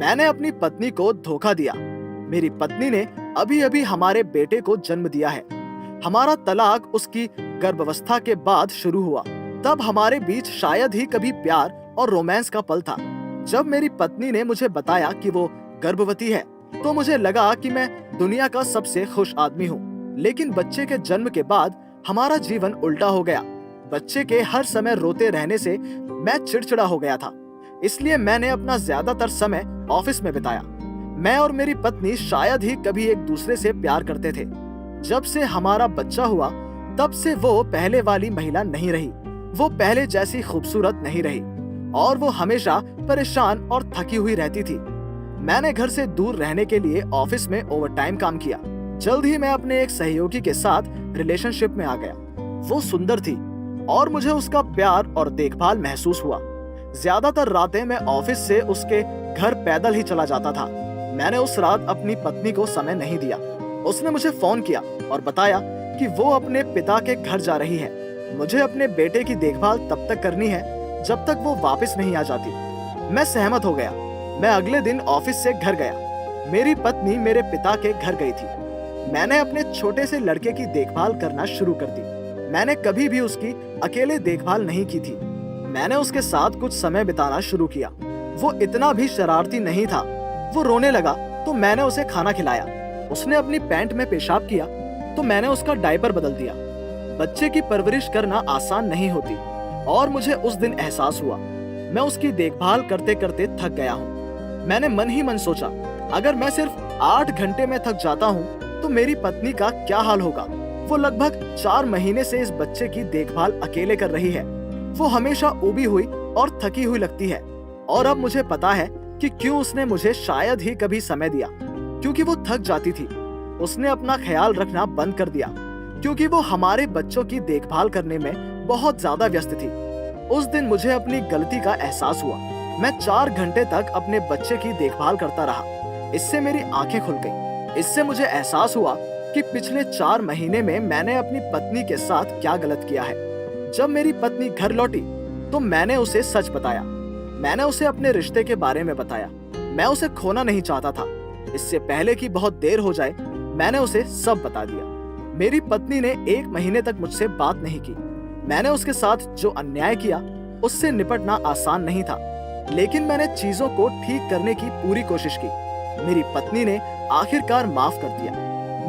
मैंने अपनी पत्नी को धोखा दिया। मेरी पत्नी ने अभी अभी हमारे बेटे को जन्म दिया है। हमारा तलाक उसकी गर्भावस्था के बाद शुरू हुआ। तब हमारे बीच शायद ही कभी प्यार और रोमांस का पल था। जब मेरी पत्नी ने मुझे बताया कि वो गर्भवती है, तो मुझे लगा कि मैं दुनिया का सबसे खुश आदमी हूँ। लेकिन बच्चे के जन्म के बाद हमारा जीवन उल्टा हो गया। बच्चे के हर समय रोते रहने से मैं चिड़चिड़ा हो गया था। इसलिए मैंने अपना ज्यादातर समय ऑफिस में बिताया। मैं और मेरी पत्नी शायद ही कभी एक दूसरे से प्यार करते थे। जब से हमारा बच्चा हुआ, तब से वो पहले वाली महिला नहीं रही। वो पहले जैसी खूबसूरत नहीं रही और वो हमेशा परेशान और थकी हुई रहती थी। मैंने घर से दूर रहने के लिए ऑफिस में ओवरटाइम काम किया। जल्द ही मैं अपने एक सहयोगी के साथ रिलेशनशिप में आ गया। वो सुंदर थी और मुझे उसका प्यार और देखभाल महसूस हुआ। ज्यादातर रातें मैं ऑफिस से उसके घर पैदल ही चला जाता था। मैंने उस रात अपनी पत्नी को समय नहीं दिया। उसने मुझे फोन किया और बताया कि वो अपने पिता के घर जा रही है। मुझे अपने बेटे की देखभाल तब तक करनी है जब तक वो वापस नहीं आ जाती। मैं सहमत हो गया। मैं अगले दिन ऑफिस से घर गया। मेरी पत्नी मेरे पिता के घर गई थी। मैंने अपने छोटे से लड़के की देखभाल करना शुरू कर दी। मैंने कभी भी उसकी अकेले देखभाल नहीं की थी। मैंने उसके साथ कुछ समय बिताना शुरू किया। वो इतना भी शरारती नहीं था। वो रोने लगा तो मैंने उसे खाना खिलाया। उसने अपनी पैंट में पेशाब किया तो मैंने उसका डायपर बदल दिया। बच्चे की परवरिश करना आसान नहीं होती और मुझे उस दिन एहसास हुआ मैं उसकी देखभाल करते करते थक गया हूँ। मैंने मन ही मन सोचा, अगर मैं सिर्फ 8 घंटे में थक जाता हूँ तो मेरी पत्नी का क्या हाल होगा। वो लगभग 4 महीने से इस बच्चे की देखभाल अकेले कर रही है। वो हमेशा ऊबी हुई और थकी हुई लगती है और अब मुझे पता है कि क्यों उसने मुझे शायद ही कभी समय दिया, क्योंकि वो थक जाती थी। उसने अपना ख्याल रखना बंद कर दिया क्योंकि वो हमारे बच्चों की देखभाल करने में बहुत ज्यादा व्यस्त थी। उस दिन मुझे अपनी गलती का एहसास हुआ। मैं 4 घंटे तक अपने बच्चे की देखभाल करता रहा। इससे मेरी आंखें खुल गईं। इससे मुझे एहसास हुआ कि पिछले 4 महीने में मैंने अपनी पत्नी के साथ क्या गलत किया है। जब मेरी पत्नी घर लौटी तो मैंने उसे सच बताया। मैंने उसे अपने रिश्ते के बारे में बताया। मैं उसे खोना नहीं चाहता था। इससे पहले कि बहुत देर हो जाए, मैंने उसे सब बता दिया। मेरी पत्नी ने 1 महीने तक मुझसे बात नहीं की। मैंने उसके साथ जो अन्याय किया उससे निपटना आसान नहीं था, लेकिन मैंने चीजों को ठीक करने की पूरी कोशिश की। मेरी पत्नी ने आखिरकार माफ कर दिया।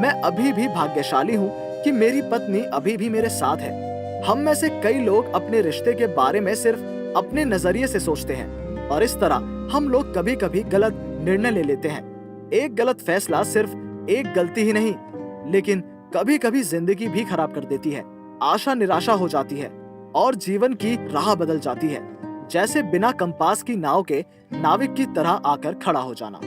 मैं अभी भी भाग्यशाली हूँ कि मेरी पत्नी अभी भी मेरे साथ है। हम में से कई लोग अपने रिश्ते के बारे में सिर्फ अपने नजरिए से सोचते हैं और इस तरह हम लोग कभी कभी गलत निर्णय ले लेते हैं। एक गलत फैसला सिर्फ एक गलती ही नहीं, लेकिन कभी कभी जिंदगी भी खराब कर देती है। आशा निराशा हो जाती है और जीवन की राह बदल जाती है, जैसे बिना कंपास की नाव के नाविक की तरह आकर खड़ा हो जाना।